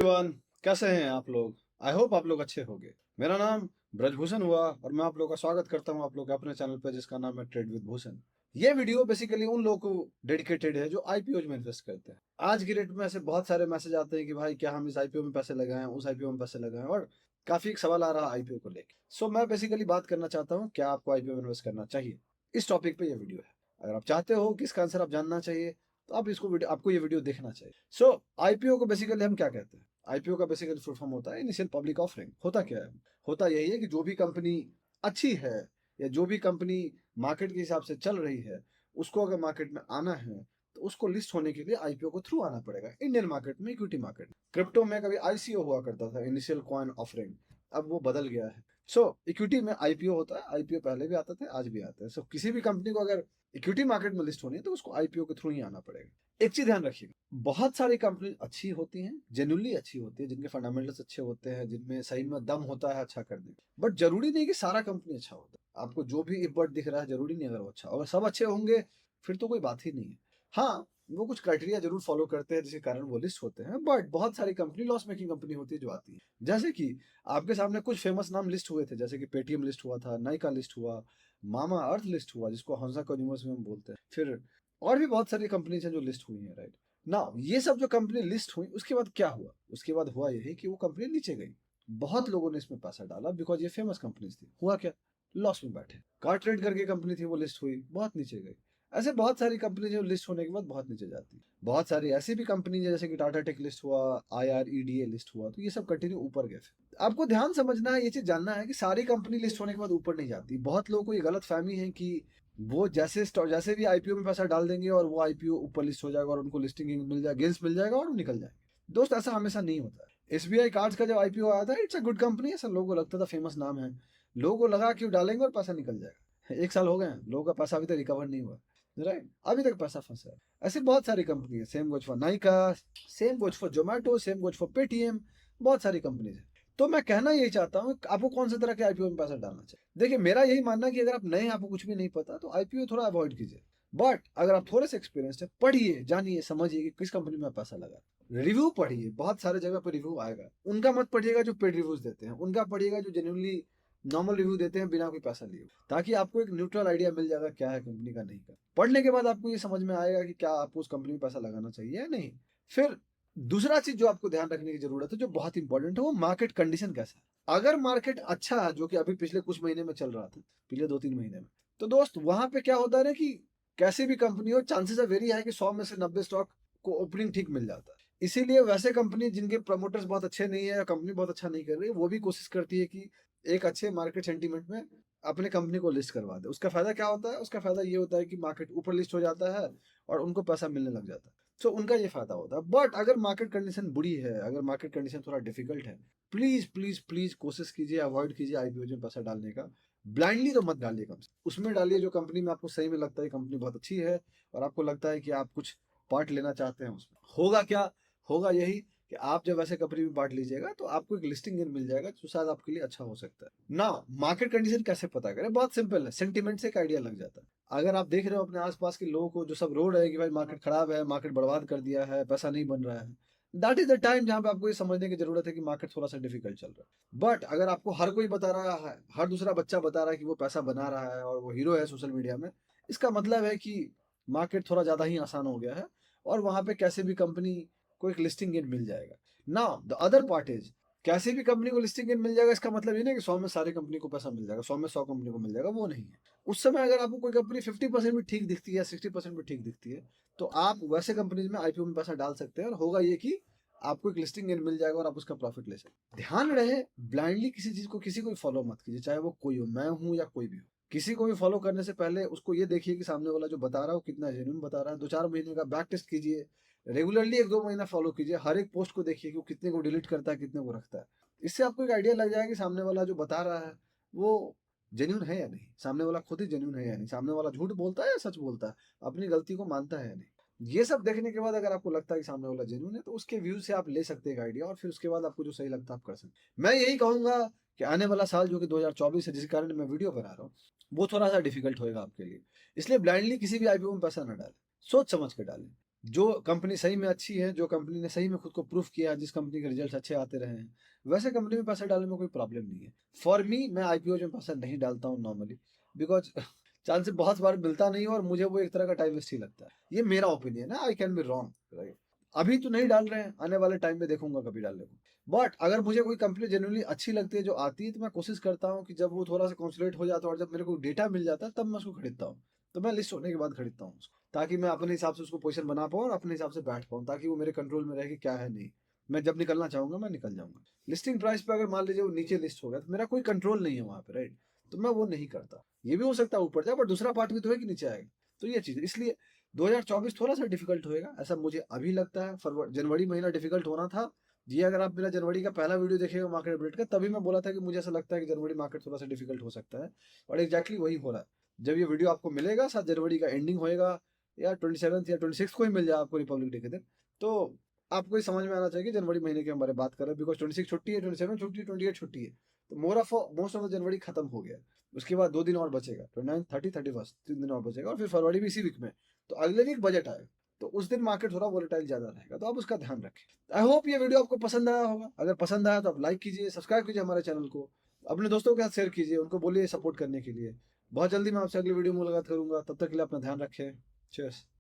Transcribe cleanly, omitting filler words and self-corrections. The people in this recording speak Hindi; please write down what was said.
एवरीवन, कैसे हैं आप लोग। आई होप आप लोग अच्छे होंगे। मेरा नाम ब्रजभूषण हुआ और मैं आप लोगों का स्वागत करता हूं आप लोग के अपने चैनल पर जिसका नाम है ट्रेड विद भूषण। ये वीडियो बेसिकली उन लोगों को डेडिकेटेड है जो आईपीओ में इन्वेस्ट करते हैं। आज की डेट में ऐसे बहुत सारे मैसेज आते हैं कि भाई क्या हम इस आईपीओ में पैसे लगाएं, उस आईपीओ में पैसे लगाएं, और काफी सवाल आ रहा है आईपीओ को लेकर। सो मैं बेसिकली बात करना चाहता हूँ क्या आपको आईपीओ में इन्वेस्ट करना चाहिए। इस टॉपिक पे ये वीडियो है। अगर आप चाहते हो कि इसका आंसर आप जानना चाहिए तो आपको ये वीडियो देखना चाहिए। सो आईपीओ को बेसिकली हम क्या कहते हैं। आईपीओ का बेसिकली फुल फॉर्म होता है इनिशियल पब्लिक ऑफरिंग। होता क्या है, होता यही है कि जो भी कंपनी अच्छी है या जो भी कंपनी मार्केट के हिसाब से चल रही है, उसको अगर मार्केट में आना है तो उसको लिस्ट होने के लिए आईपीओ को थ्रू आना पड़ेगा। इंडियन मार्केट में, इक्विटी मार्केट में, क्रिप्टो में कभी आईसीओ हुआ करता था, इनिशियल कॉइन ऑफरिंग। अब वो बदल गया है। सो इक्विटी में आईपीओ होता है। आईपीओ पहले भी आता था, आज भी आता है। सो किसी भी कंपनी को अगर इक्विटी मार्केट में लिस्ट होनी है तो उसको आईपीओ के थ्रू ही आना पड़ेगा। एक चीज ध्यान रखिएगा, बहुत सारी कंपनी अच्छी होती हैं, जेन्युइनली अच्छी होती है, जिनके फंडामेंटल्स अच्छे होते हैं, जिनमें सही में दम होता है अच्छा करने। बट जरूरी नहीं कि सारा कंपनी अच्छा होता है। आपको जो भी इफर्ट दिख रहा है जरूरी नहीं अगर वो अच्छा, अगर सब अच्छे होंगे फिर तो कोई बात ही नहीं है। हाँ, वो कुछ क्राइटेरिया जरूर फॉलो करते हैं जिसके कारण वो लिस्ट होते हैं। बट बहुत सारी कंपनी लॉस मेकिंग कंपनी होती है जो आती है। जैसे कि आपके सामने कुछ फेमस नाम लिस्ट हुए थे, जैसे कि पेटीएम लिस्ट हुआ था, नाइका लिस्ट हुआ, मामा अर्थ लिस्ट हुआ जिसको हंसा कंज्यूमर्स में हम बोलते हैं, फिर और भी बहुत सारी कंपनीज हैं जो लिस्ट हुई हैं, राइट ना। ये सब जो कंपनी लिस्ट हुई उसके बाद क्या हुआ, उसके बाद हुआ यही कि वो कंपनी नीचे गई। बहुत लोगों ने इसमें पैसा डाला बिकॉज ये फेमस कंपनीज थी। हुआ क्या, लॉस में बैठे। कार ट्रेड करके कंपनी थी, वो लिस्ट हुई, बहुत नीचे गई। ऐसे बहुत सारी कंपनी जो लिस्ट होने के बाद बहुत नीचे जाती है। बहुत सारी ऐसी भी कंपनी जैसे कि टाटा टेक लिस्ट हुआ, IREDA लिस्ट हुआ, तो ये सब कंटिन्यू ऊपर गए। आपको ध्यान समझना है, ये चीज जानना है कि सारी कंपनी लिस्ट होने के बाद ऊपर नहीं जाती। बहुत लोगों को ये गलत फहमी है कि वो जैसे भी आईपीओ में पैसा डाल देंगे और वो आईपीओ ऊपर लिस्ट हो जाएगा और उनको लिस्टिंग मिल जाएगा, गेंस मिल जाएगा और वो निकल जाएंगे। दोस्त, ऐसा हमेशा नहीं होता है। SBI कार्ड्स का जब आईपीओ आया था, इट्स अ गुड कंपनी, ऐसा लोगों को लगता था, फेमस नाम है, लोगों को लगा कि वो डालेंगे और पैसा निकल जाएगा। 1 साल हो गए हैं, लोगों का पैसा अभी तक रिकवर नहीं हुआ, राइट, अभी तक पैसा फंसा है। ऐसे बहुत सारी कंपनी है। Same goes for Nykaa, same goes for Zomato, same goes for Paytm, बहुत सारी कंपनीज है। तो मैं कहना यही चाहता हूँ, आपको कौन सा तरह के आईपीओ में पैसा डालना चाहिए। देखिए, मेरा यही मानना है कि अगर आप नए हैं, आपको कुछ भी नहीं पता, तो आईपीओ थोड़ा अवॉइड कीजिए। बट अगर आप थोड़े से एक्सपीरियंस है, पढ़िए, जानिए, समझिए कि किस कंपनी में पैसा लगा। रिव्यू पढ़िए, बहुत सारे जगह पर रिव्यू आएगा। उनका मत पढ़िएगा जो पेड रिव्यूज देते हैं, उनका पढ़िएगा जो जेन्युइनली नॉर्मल रिव्यू देते हैं बिना कोई पैसा लिए, ताकि आपको एक न्यूट्रल आइडिया मिल जाएगा क्या है कंपनी का, नहीं का। पढ़ने के बाद आपको ये समझ में आएगा कि क्या आपको उस कंपनी में पैसा लगाना चाहिए या नहीं। फिर दूसरा चीज जो आपको ध्यान रखने की जरूरत है, जो बहुत इंपॉर्टेंट है, वो मार्केट कंडीशन कैसा है। अगर मार्केट अच्छा है, जो कि अभी पिछले कुछ महीने में चल रहा था, पिछले 2-3 महीने में, तो दोस्त वहां पे क्या होता है ना कि कैसी भी कंपनी हो, चांसेस है वेरी है कि 100 में से 90 स्टॉक को ओपनिंग ठीक मिल जाता है। इसीलिए वैसे कंपनी जिनके प्रमोटर्स बहुत अच्छे नहीं है या कंपनी बहुत अच्छा नहीं कर रही है, वो भी कोशिश करती है कि एक अच्छे मार्केट सेंटीमेंट में अपने कंपनी को लिस्ट करवा दे। उसका फायदा क्या होता है, उसका फायदा ये होता है कि मार्केट ऊपर लिस्ट हो जाता है और उनको पैसा मिलने लग जाता है। सो उनका ये फायदा होता है। बट अगर मार्केट कंडीशन बुरी है, अगर मार्केट कंडीशन थोड़ा डिफिकल्ट है, प्लीज प्लीज प्लीज कोशिश कीजिए, अवॉइड कीजिए आईपीओ में पैसा डालने का। ब्लाइंडली तो मत डालिए, कम से उसमें डालिए जो कंपनी में आपको सही में लगता है कंपनी बहुत अच्छी है और आपको लगता है कि आप कुछ पार्ट लेना चाहते हैं उसमें। होगा क्या, होगा यही कि आप जब ऐसे कंपनी में पार्ट लीजिएगा तो आपको एक लिस्टिंग गेन मिल जाएगा जो शायद आपके लिए अच्छा हो सकता है ना। मार्केट कंडीशन कैसे पता करें, बहुत सिंपल है, सेंटीमेंट से एक आइडिया लग जाता है। अगर आप देख रहे हो अपने आसपास के लोगों को जो सब रो रहे हैं कि भाई मार्केट खराब है, मार्केट बर्बाद कर दिया है, पैसा नहीं बन रहा है, दैट इज द टाइम जहां पे आपको ये समझने की जरूरत है कि मार्केट थोड़ा सा डिफिकल्ट चल रहा है। बट अगर आपको हर कोई बता रहा है, हर दूसरा बच्चा बता रहा है कि वो पैसा बना रहा है और वो हीरो है सोशल मीडिया में, इसका मतलब है कि मार्केट थोड़ा ज्यादा ही आसान हो गया है और वहां पे कैसे भी कंपनी को एक लिस्टिंग गेन मिल जाएगा। Now the other part is, कैसे भी कंपनी को लिस्टिंग गेन मिल जाएगा इसका मतलब ये नहीं कि 100 में सारी कंपनी को पैसा मिल जाएगा, 100 में 100 कंपनी को मिल जाएगा, वो नहीं है। उस समय अगर आपको कोई कंपनी 50% भी ठीक दिखती है, 60% भी ठीक दिखती है, तो आप वैसे कंपनीज में आईपीओ में पैसा डाल सकते हैं और होगा ये कि आपको एक लिस्टिंग गेन मिल जाएगा और आप उसका प्रॉफिट ले सकते। ध्यान रहे, ब्लाइंडली किसी चीज को, किसी को फॉलो मत कीजिए, चाहे वो कोई हो, मैं हूं या कोई भी हो। किसी को भी फॉलो करने से पहले उसको ये देखिए कि सामने वाला जो बता रहा है कितना जेन्युइन बता रहा है। 2-4 महीने का बैक टेस्ट कीजिए, रेगुलरली 1-2 महीना फॉलो कीजिए, हर एक पोस्ट को देखिए कि वो कितने को डिलीट करता है, कितने को रखता है। इससे आपको एक आइडिया लग जाएगा कि सामने वाला जो बता रहा है वो जेन्युइन है या नहीं, सामने वाला खुद ही जेन्युइन है या नहीं, सामने वाला झूठ बोलता है या सच बोलता है, अपनी गलती को मानता है या नहीं। ये सब देखने के बाद अगर आपको लगता है कि सामने वाला जेन्युइन है, तो उसके व्यूज से आप ले सकते हैं एक आइडिया और फिर उसके बाद आपको जो सही लगता है आप कर सकते। मैं यही कहूंगा कि आने वाला साल जो कि 2024 है, जिस कारण मैं वीडियो बना रहा हूँ, वो थोड़ा सा डिफिकल्ट होएगा आपके लिए। इसलिए ब्लाइंडली किसी भी आईपीओ में पैसा ना डालें, सोच समझ के डालें। जो कंपनी सही में अच्छी है, जो कंपनी ने सही में खुद को प्रूफ किया, जिस कंपनी के रिजल्ट अच्छे आते रहे हैं, वैसे कंपनी में पैसा डालने में कोई प्रॉब्लम नहीं है। फॉर मी, मैं आईपीओ में पैसा नहीं डालता हूँ नॉर्मली, बिकॉज चांसेस बहुत बार मिलता नहीं है और मुझे वो एक तरह का टाइम वेस्ट ही लगता है। ये मेरा ओपिनियन है, I can be wrong, right. अभी तो नहीं डाल रहे हैं, आने वाले टाइम में देखूंगा कभी डालने को। बट अगर मुझे कोई कंपनी जेन्युइनली अच्छी लगती है, जो आती है, तो मैं कोशिश करता हूँ कि जब वो थोड़ा सा कॉन्सोलिडेट हो जाता है और जब मेरे को डेटा मिल जाता है, तब मैं उसको खरीदता हूँ। तो मैं लिस्ट होने के बाद खरीदता हूँ उसको, ताकि मैं अपने हिसाब से उसको पोजीशन बना पाऊँ और अपने हिसाब से बैठ पाऊँ, ताकि वो मेरे कंट्रोल में रहे कि क्या है नहीं। मैं जब निकलना चाहूंगा मैं निकल जाऊंगा। लिस्टिंग प्राइस पे अगर मान लीजिए वो नीचे लिस्ट हो गया, तो मेरा कोई कंट्रोल नहीं है वहां पे, राइट। तो मैं वो नहीं करता। ये भी हो सकता है ऊपर जाए, बट दूसरा पार्ट भी तो है कि नीचे आएगा। तो ये चीज इसलिए 2024 थोड़ा सा डिफिकल्ट होएगा, ऐसा मुझे अभी लगता है। फरवरी जनवरी महीना डिफिकल्ट होना था। जी, अगर आप मेरा जनवरी का पहला वीडियो देखेगा मार्केट अपडेट का, तभी मैं बोला था कि मुझे ऐसा लगता है कि जनवरी मार्केट थोड़ा सा डिफिकल्ट हो सकता है, और एग्जैक्टली वही हो रहा है। जब ये वीडियो आपको मिलेगा, 7 जनवरी का एंडिंग होएगा, या 27 या 26 को ही मिल जाए आपको, रिपब्लिक डे के दिन, तो आपको ये समझ में आना चाहिए कि जनवरी महीने के बारे में बात कर रहे हैं, बिकॉज 26 छुट्टी है, 27 छुट्टी है, 28 छुट्टी है। तो मोस्ट ऑफ द जनवरी खत्म हो गया। उसके बाद 2 दिन और बचेगा, 29, 30, 31, 3 दिन और बचेगा, और फिर फरवरी भी इसी वीक में। तो अगले वीक बजट आएगा, तो उस दिन मार्केट थोड़ा वोलेटाइल ज्यादा रहेगा, तो आप उसका ध्यान रखें। आई होप ये वीडियो आपको पसंद आया होगा। अगर पसंद आया तो आप लाइक कीजिए, सब्सक्राइब कीजिए हमारे चैनल को, अपने दोस्तों के साथ शेयर कीजिए, उनको बोलिए सपोर्ट करने के लिए। बहुत जल्दी मैं आपसे अगली वीडियो में मुलाकात करूंगा, तब तक के लिए अपना ध्यान रखें। चीयर्स।